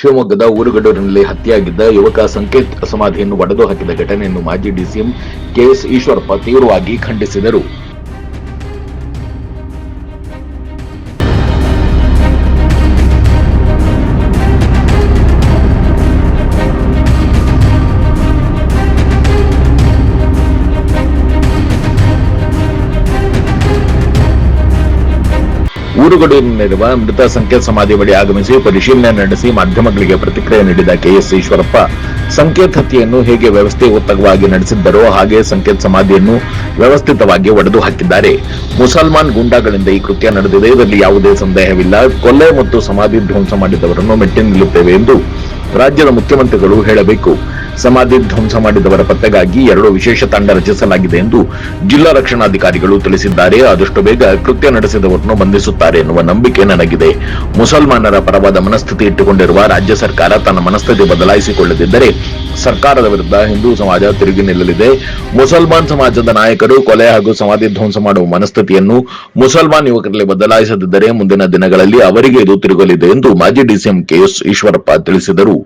ಶಿವಮೊಗ್ಗದ ಊರುಗಡೂರಿನಲ್ಲಿ ಹತ್ಯೆಯಾಗಿದ್ದ ಯುವಕ ಸಂಕೇತ್ ಸಮಾಧಿಯನ್ನು ಒಡೆದು ಹಾಕಿದ ಘಟನೆಯನ್ನು ಮಾಜಿ ಡಿಸಿಎಂ ಕೆಎಸ್ ಈಶ್ವರಪ್ಪ ತೀವ್ರವಾಗಿ ಖಂಡಿಸಿದರು. ಊರುಗಡೂರಿನಲ್ಲಿರುವ ಮೃತ ಸಂಕೇತ್ ಸಮಾಧಿ ಬಳಿ ಆಗಮಿಸಿ ಪರಿಶೀಲನೆ ನಡೆಸಿ ಮಾಧ್ಯಮಗಳಿಗೆ ಪ್ರತಿಕ್ರಿಯೆ ನೀಡಿದ ಕೆಎಸ್ ಈಶ್ವರಪ್ಪ, ಸಂಕೇತ್ ಹತ್ಯೆಯನ್ನು ಹೇಗೆ ವ್ಯವಸ್ಥಿತವಾಗಿ ನಡೆಸಿದ್ದರೋ ಹಾಗೆ ಸಂಕೇತ್ ಸಮಾಧಿಯನ್ನು ವ್ಯವಸ್ಥಿತವಾಗಿ ಒಡೆದು ಹಾಕಿದ್ದಾರೆ. ಮುಸಲ್ಮಾನ್ ಗೂಂಡಾಗಳಿಂದ ಈ ಕೃತ್ಯ ನಡೆದಿದೆ, ಇದರಲ್ಲಿ ಯಾವುದೇ ಸಂದೇಹವಿಲ್ಲ. ಕೊಲೆ ಮತ್ತು ಸಮಾಧಿ ಧ್ವಂಸ ಮಾಡಿದವರನ್ನು ಮೆಟ್ಟಿ ನಿಲ್ಲುತ್ತೇವೆ ಎಂದು ರಾಜ್ಯದ ಮುಖ್ಯಮಂತ್ರಿಗಳು ಹೇಳಬೇಕು. ಸಮಾಧಿ ಧ್ವಂಸ ಮಾಡಿದವರ ಪತ್ತೆಗಾಗಿ 2 ವಿಶೇಷ ತಂಡ ರಚಿಸಲಾಗಿದೆ ಎಂದು ಜಿಲ್ಲಾ ರಕ್ಷಣಾಧಿಕಾರಿಗಳು ತಿಳಿಸಿದ್ದಾರೆ. ಆದಷ್ಟು ಬೇಗ ಕೃತ್ಯ ನಡೆಸಿದವರನ್ನು ಬಂಧಿಸುತ್ತಾರೆ ಎನ್ನುವ ನಂಬಿಕೆ ನನಗಿದೆ. ಮುಸಲ್ಮಾನರ ಪರವಾದ ಮನಸ್ಥಿತಿ ಇಟ್ಟುಕೊಂಡಿರುವ ರಾಜ್ಯ ಸರ್ಕಾರ ತನ್ನ ಮನಸ್ಥಿತಿ ಬದಲಾಯಿಸಿಕೊಳ್ಳದಿದ್ದರೆ ಸರ್ಕಾರದ ವಿರುದ್ಧ ಹಿಂದೂ ಸಮಾಜ ತಿರುಗಿ ನಿಲ್ಲಲಿದೆ. ಮುಸಲ್ಮಾನ್ ಸಮಾಜದ ನಾಯಕರು ಕೊಲೆ ಹಾಗೂ ಸಮಾಧಿ ಧ್ವಂಸ ಮಾಡುವ ಮನಸ್ಥಿತಿಯನ್ನು ಮುಸಲ್ಮಾನ್ ಯುವಕರಲ್ಲಿ ಬದಲಾಯಿಸದಿದ್ದರೆ ಮುಂದಿನ ದಿನಗಳಲ್ಲಿ ಅವರಿಗೆ ಇದು ತಿರುಗಲಿದೆ ಎಂದು ಮಾಜಿ ಡಿಸಿಎಂ ಕೆಎಸ್ ಈಶ್ವರಪ್ಪ ತಿಳಿಸಿದರು.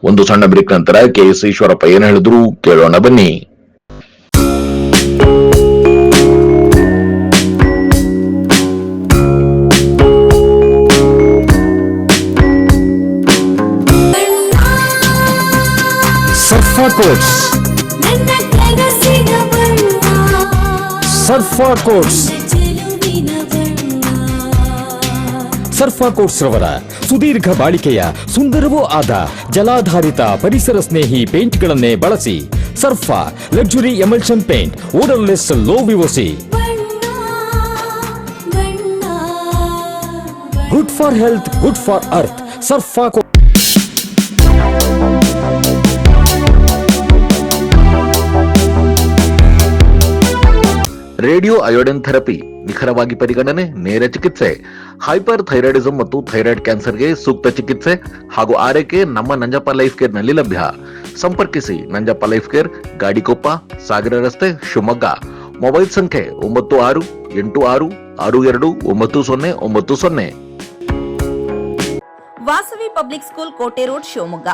ಒಂದು ಸಣ್ಣ ಬ್ರೇಕ್ ನಂತರ ಕೆಎಸ್ ಈಶ್ವರಪ್ಪ ಏನು ಹೇಳಿದ್ರು ಕೇಳೋಣ ಬನ್ನಿ. ಸರ್ಫಾ ಕೋಟ್ಸ್, ಸರ್ಫಾ ಕೋಟ್ಸ್, ಸರ್ಫಾ ಕೋಟ್ಸ್ ರವರ ಸುದೀರ್ಘ ಬಾಳಿಕೆಯ ಸುಂದರವೂ ಆದ ಜಲಾಧಾರಿತ ಪರಿಸರ ಸ್ನೇಹಿ ಪೇಂಟ್ಗಳನ್ನೇ ಬಳಸಿ. Sarfa luxury emulsion paint, odourless, low VOC, good for health, good for earth. Sarfa radio iodine therapy, ನಿಖರವಾಗಿ ಪರಿಗಣನೆ, ನೇರ ಚಿಕಿತ್ಸೆ. ಹೈಪರ್ ಥೈರಾಯ್ಡಿಸಂ ಮತ್ತು ಥೈರಾಯ್ಡ್ ಕ್ಯಾನ್ಸರ್ಗೆ ಸೂಕ್ತ ಚಿಕಿತ್ಸೆ ಹಾಗೂ ಆರೈಕೆ ನಮ್ಮ ನಂಜಪ್ಪ ಲೈಫ್ ಕೇರ್ ನಲ್ಲಿ ಲಭ್ಯ. ಸಂಪರ್ಕಿಸಿ ನಂಜಪ್ಪ ಲೈಫ್ ಕೇರ್, ಗಾಡಿಕೊಪ್ಪ, ಸಾಗರ ರಸ್ತೆ, ಶಿವಮೊಗ್ಗ. ಮೊಬೈಲ್ ಸಂಖ್ಯೆ 9686262990. ವಾಸವಿ ಪಬ್ಲಿಕ್ ಸ್ಕೂಲ್, ಕೋಟೆ road, Shivamogga.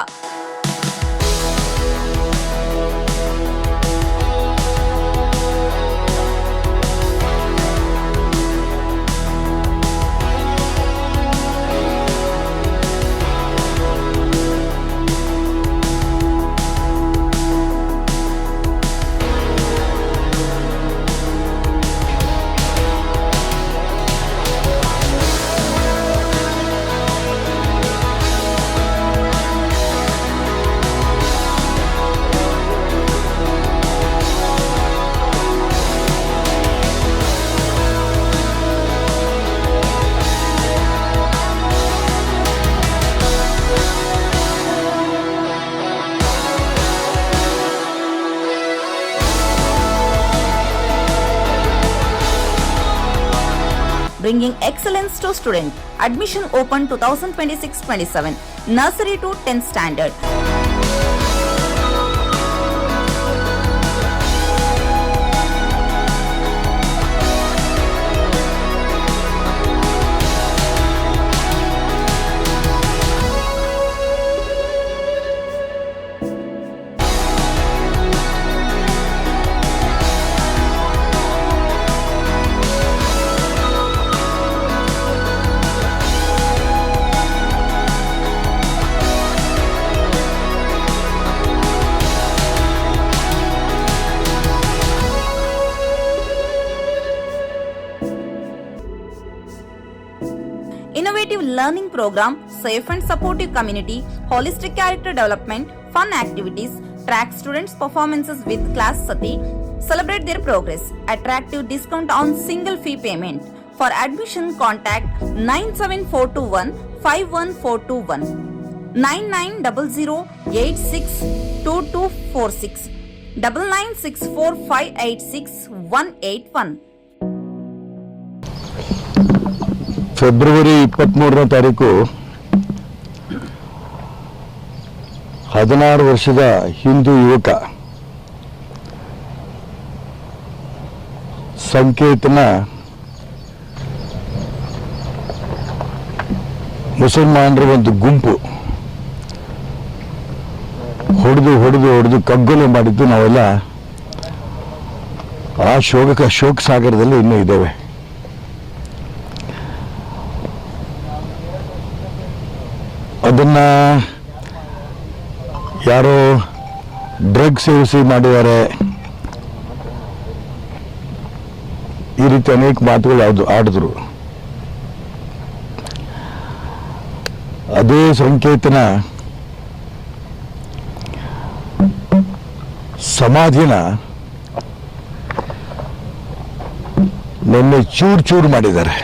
Bringing excellence to student. Admission open 2026-27. Nursery to 10th standard. Innovative learning program, safe and supportive community, holistic character development, fun activities, track students' performances with class sati, celebrate their progress, attractive discount on single fee payment. For admission, contact 97421 51421, 9900862246, 9964586181. February 23ನೇ ತಾರೀಕು 16 ವರ್ಷದ ಹಿಂದೂ ಯುವಕ ಸಂಕೇತನ ಮುಸಲ್ಮಾನರ ಒಂದು ಗುಂಪು ಹೊಡೆದು ಕಗ್ಗೊಲೆ ಮಾಡಿದ್ದು ನಾವೆಲ್ಲ ಆ ಶೋಕ ಸಾಗರದಲ್ಲಿ ಇನ್ನೂ ಇದ್ದೇವೆ. ಅದನ್ನ ಯಾರೋ ಡ್ರಗ್ ಸೇವಿಸಿ ಮಾಡಿದ್ದಾರೆ, ಈ ರೀತಿ ಅನೇಕ ಮಾತುಗಳು ಆಡಿದ್ರು. ಅದೇ ಸಂಕೇತನ ಸಮಾಧಿನ ನಿನ್ನೆ ಚೂರು ಮಾಡಿದ್ದಾರೆ.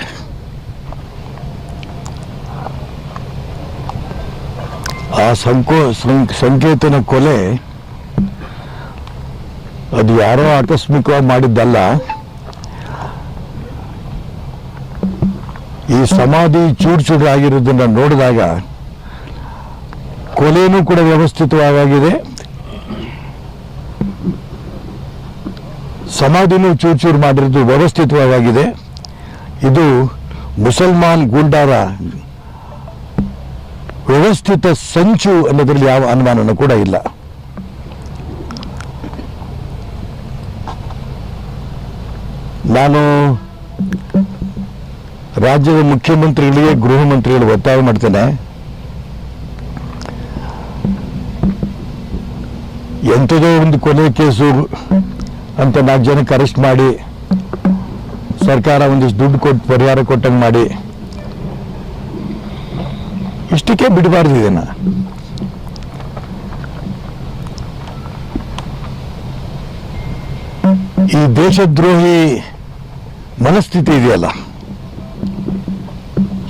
ಆ ಸಂಕೇತನ ಕೊಲೆ ಅದು ಯಾರೋ ಆಕಸ್ಮಿಕವಾಗಿ ಮಾಡಿದ್ದಲ್ಲ. ಈ ಸಮಾಧಿ ಚೂರು ಆಗಿರೋದನ್ನ ನೋಡಿದಾಗ ಕೊಲೆನೂ ಕೂಡ ವ್ಯವಸ್ಥಿತವಾಗಿದೆ, ಸಮಾಧಿನೂ ಚೂರು ಮಾಡಿರೋದು ವ್ಯವಸ್ಥಿತವಾಗಿದೆ. ಇದು ಮುಸಲ್ಮಾನ್ ಗೂಂಡಾರ ವ್ಯವಸ್ಥಿತ ಸಂಚು ಅನ್ನೋದ್ರಲ್ಲಿ ಯಾವ ಅನುಮಾನನೂ ಕೂಡ ಇಲ್ಲ. ನಾನು ರಾಜ್ಯದ ಮುಖ್ಯಮಂತ್ರಿಗಳಿಗೆ, ಗೃಹ ಮಂತ್ರಿಗಳಿಗೆ ಒತ್ತಾಯ ಮಾಡ್ತೇನೆ, ಎಂಥದೋ ಒಂದು ಕೊಲೆ ಕೇಸು ಅಂತ 4 ಜನಕ್ಕೆ ಅರೆಸ್ಟ್ ಮಾಡಿ ಸರ್ಕಾರ ಒಂದಿಷ್ಟು ದುಡ್ಡು ಕೊಟ್ಟು ಪರಿಹಾರ ಕೊಟ್ಟಂಗೆ ಮಾಡಿ ಇಷ್ಟಕ್ಕೆ ಬಿಡಬಾರ್ದು. ಇದನ್ನ ಈ ದೇಶದ್ರೋಹಿ ಮನಸ್ಥಿತಿ ಇದೆಯಲ್ಲ,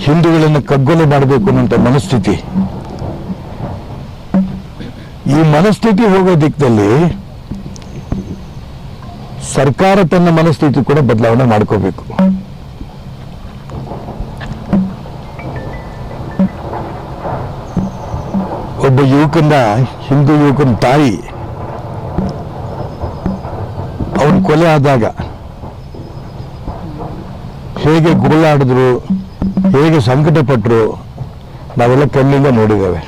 ಹಿಂದೂಗಳನ್ನು ಕಗ್ಗೊಲೆ ಮಾಡಬೇಕು ಅನ್ನೋ ಮನಸ್ಥಿತಿ, ಈ ಮನಸ್ಥಿತಿ ಹೋಗೋ ದಿಕ್ಕಲ್ಲಿ ಸರ್ಕಾರ ತನ್ನ ಮನಸ್ಥಿತಿ ಕೂಡ ಬದಲಾವಣೆ ಮಾಡ್ಕೋಬೇಕು. ಒಬ್ಬ ಹಿಂದೂ ಯುವಕನ ತಾಯಿ ಅವನು ಕೊಲೆ ಆದಾಗ ಹೇಗೆ ಗೋಳಾಡಿದ್ರು, ಹೇಗೆ ಸಂಕಟ ಪಟ್ಟರು ನಾವೆಲ್ಲ ಕಣ್ಣಿಂದ ನೋಡಿದ್ದೇವೆ.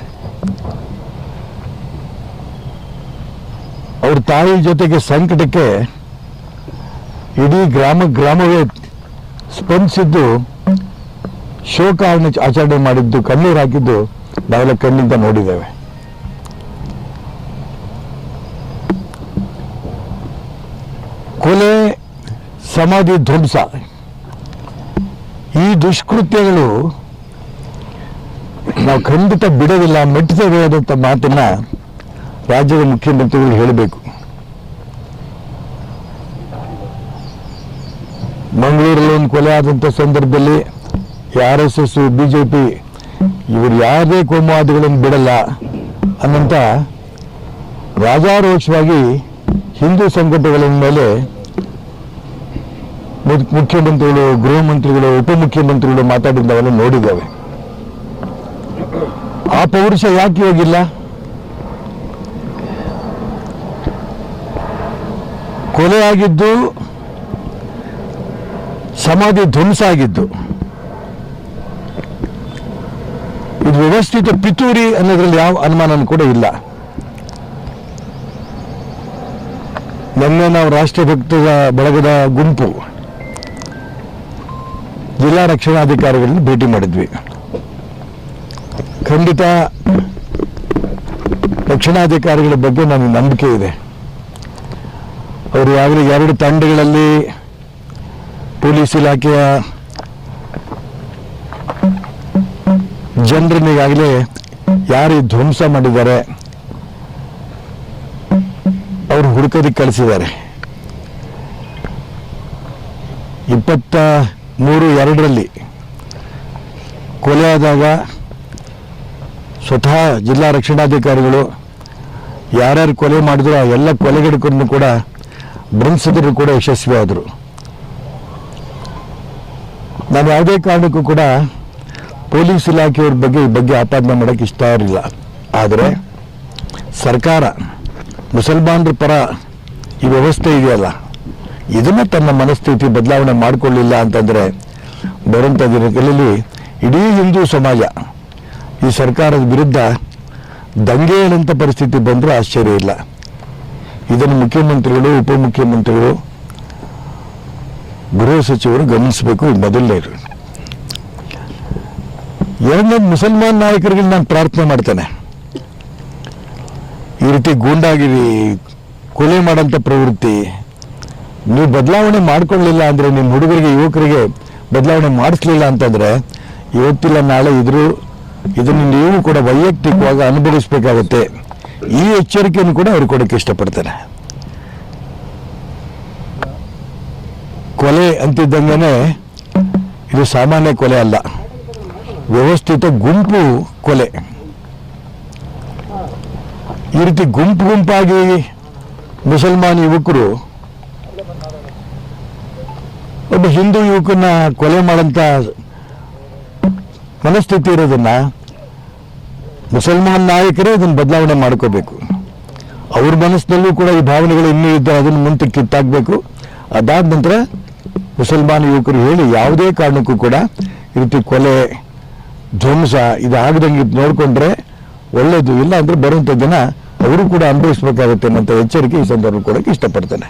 ಅವ್ರ ತಾಯಿ ಜೊತೆಗೆ ಸಂಕಟಕ್ಕೆ ಇಡೀ ಗ್ರಾಮವೇ ಸ್ಪಂದಿಸಿದ್ದು, ಶೋಕ ಆಚರಣೆ ಮಾಡಿದ್ದು, ಕಣ್ಣೀರು ಹಾಕಿದ್ದು ನಾವೆಲ್ಲ ಕಣ್ಣಿಂದ ನೋಡಿದ್ದೇವೆ. ಕೊಲೆ, ಸಮಾಧಿ ಧ್ವಂಸ, ಈ ದುಷ್ಕೃತ್ಯಗಳು ನಾವು ಖಂಡಿತ ಬಿಡೋದಿಲ್ಲ, ಮೆಟ್ಟುತ್ತೇವೆ ಅನ್ನೋಂಥ ಮಾತನ್ನ ರಾಜ್ಯದ ಮುಖ್ಯಮಂತ್ರಿಗಳು ಹೇಳಬೇಕು. ಮಂಗಳೂರಲ್ಲಿ ಒಂದು ಕೊಲೆ ಆದಂಥ ಸಂದರ್ಭದಲ್ಲಿ RSS, BJP ಇವರು ಯಾವುದೇ ಕೋಮುವಾದಿಗಳನ್ನು ಬಿಡಲ್ಲ ಅನ್ನಂತ ರಾಜಾರೋಷವಾಗಿ ಹಿಂದೂ ಸಂಘಟನೆಗಳ ಮೇಲೆ ಮುಖ್ಯಮಂತ್ರಿಗಳು, ಗೃಹ ಮಂತ್ರಿಗಳು, ಉಪಮುಖ್ಯಮಂತ್ರಿಗಳು ಮಾತಾಡಿದ್ದವೆಲ್ಲ ನೋಡಿದ್ದೇವೆ. ಆ ಪೌರುಷ ಯಾಕೆ ಹೋಗಿಲ್ಲ? ಕೊಲೆ ಆಗಿದ್ದು, ಸಮಾಧಿ ಧ್ವಂಸ ಆಗಿದ್ದು, ಇದು ವ್ಯವಸ್ಥಿತ ಪಿತೂರಿ ಅನ್ನೋದ್ರಲ್ಲಿ ಯಾವ ಅನುಮಾನ ಕೂಡ ಇಲ್ಲ. ಮೊನ್ನೆ ನಾವು ರಾಷ್ಟ್ರಭಕ್ತರ ಬಳಗದ ಗುಂಪು ಜಿಲ್ಲಾ ರಕ್ಷಣಾಧಿಕಾರಿಗಳನ್ನು ಭೇಟಿ ಮಾಡಿದ್ವಿ. ಖಂಡಿತ ರಕ್ಷಣಾಧಿಕಾರಿಗಳ ಬಗ್ಗೆ ನನಗೆ ನಂಬಿಕೆ ಇದೆ. ಅವರು ಯಾವಾಗಲೂ 2 ತಂಡಗಳಲ್ಲಿ ಪೊಲೀಸ್ ಇಲಾಖೆಯ ಜನರನ್ನಿಗಾಗಲೇ ಯಾರು ಧ್ವಂಸ ಮಾಡಿದ್ದಾರೆ ಅವರು ಹುಡುಕೋದಕ್ಕೆ ಕಳಿಸಿದ್ದಾರೆ. 23/2 ಕೊಲೆ ಆದಾಗ ಸ್ವತಃ ಜಿಲ್ಲಾ ರಕ್ಷಣಾಧಿಕಾರಿಗಳು ಯಾರ್ಯಾರು ಕೊಲೆ ಮಾಡಿದ್ರು ಆ ಎಲ್ಲ ಕೊಲೆಗಡಕನ್ನು ಕೂಡ ಬಂಧಿಸಿದ್ರು ಕೂಡ ಯಶಸ್ವಿಯಾದರು. ನಾನು ಯಾವುದೇ ಕಾರಣಕ್ಕೂ ಕೂಡ ಪೊಲೀಸ್ ಇಲಾಖೆಯವ್ರ ಈ ಬಗ್ಗೆ ಆಪಾದನೆ ಮಾಡೋಕ್ಕೆ ಇಷ್ಟ ಇರಲಿಲ್ಲ. ಆದರೆ ಸರ್ಕಾರ ಮುಸಲ್ಮಾನರ ಪರ ಈ ವ್ಯವಸ್ಥೆ ಇದೆಯಲ್ಲ, ಇದನ್ನ ತನ್ನ ಮನಸ್ಥಿತಿ ಬದಲಾವಣೆ ಮಾಡಿಕೊಳ್ಳಿಲ್ಲ ಅಂತಂದರೆ ಬರುವಂಥ ದಿನಗಳಲ್ಲಿ ಇಡೀ ಹಿಂದೂ ಸಮಾಜ ಈ ಸರ್ಕಾರದ ವಿರುದ್ಧ ದಂಗೆ ಏಳಂತ ಪರಿಸ್ಥಿತಿ ಬಂದರೂ ಆಶ್ಚರ್ಯ ಇಲ್ಲ. ಇದನ್ನು ಮುಖ್ಯಮಂತ್ರಿಗಳು, ಉಪಮುಖ್ಯಮಂತ್ರಿಗಳು, ಗೃಹ ಸಚಿವರು ಗಮನಿಸಬೇಕು. ಇದು ಮೊದಲನೇದು. ಎರಡನೇದು, ಮುಸಲ್ಮಾನ್ ನಾಯಕರಿಗೆ ನಾನು ಪ್ರಾರ್ಥನೆ ಮಾಡ್ತೇನೆ, ಈ ರೀತಿ ಗೂಂಡಾಗಿರಿ, ಕೊಲೆ ಮಾಡೋಂಥ ಪ್ರವೃತ್ತಿ ನೀವು ಬದಲಾವಣೆ ಮಾಡ್ಕೊಳ್ಳಿಲ್ಲ ಅಂದರೆ, ನಿಮ್ಮ ಹುಡುಗರಿಗೆ, ಯುವಕರಿಗೆ ಬದಲಾವಣೆ ಮಾಡಿಸ್ಲಿಲ್ಲ ಅಂತಂದರೆ ಇವತ್ತಿಲ್ಲ ನಾಳೆ ಇದನ್ನು ನೀವು ಕೂಡ ವೈಯಕ್ತಿಕವಾಗಿ ಅನುಭವಿಸಬೇಕಾಗತ್ತೆ. ಈ ಎಚ್ಚರಿಕೆಯನ್ನು ಕೂಡ ಅವ್ರು ಕೊಡೋಕ್ಕೆ ಇಷ್ಟಪಡ್ತಾರೆ. ಕೊಲೆ ಅಂತಿದ್ದಂಗೆ ಇದು ಸಾಮಾನ್ಯ ಕೊಲೆ ಅಲ್ಲ, ವ್ಯವಸ್ಥಿತ ಗುಂಪು ಕೊಲೆ. ಈ ರೀತಿ ಗುಂಪಾಗಿ ಮುಸಲ್ಮಾನ್ ಯುವಕರು ಒಬ್ಬ ಹಿಂದೂ ಯುವಕನ ಕೊಲೆ ಮಾಡೋಂಥ ಮನಸ್ಥಿತಿ ಇರೋದನ್ನ ಮುಸಲ್ಮಾನ್ ನಾಯಕರೇ ಅದನ್ನು ಬದಲಾವಣೆ ಮಾಡ್ಕೋಬೇಕು. ಅವ್ರ ಮನಸ್ಸಿನಲ್ಲೂ ಕೂಡ ಈ ಭಾವನೆಗಳು ಇನ್ನೂ ಇದ್ದರೆ ಅದನ್ನು ಮುಂದೆ ಕಿತ್ತಾಕಬೇಕು. ಅದಾದ ನಂತರ ಮುಸಲ್ಮಾನ್ ಯುವಕರು ಹೇಳಿ ಯಾವುದೇ ಕಾರಣಕ್ಕೂ ಕೂಡ ಈ ರೀತಿ ಕೊಲೆ, ಧ್ವಂಸ ಇದಾಗದಂಗೆ ನೋಡಿಕೊಂಡ್ರೆ ಒಳ್ಳೇದು. ಇಲ್ಲ ಅಂದರೆ ಬರುವಂಥ ಜನ ಅವರು ಕೂಡ ಅನುಭವಿಸಬೇಕಾಗುತ್ತೆ ಅನ್ನೋ ಎಚ್ಚರಿಕೆ ಈ ಸಂದರ್ಭ ಕೊಡೋಕ್ಕೆ ಇಷ್ಟಪಡ್ತೇನೆ.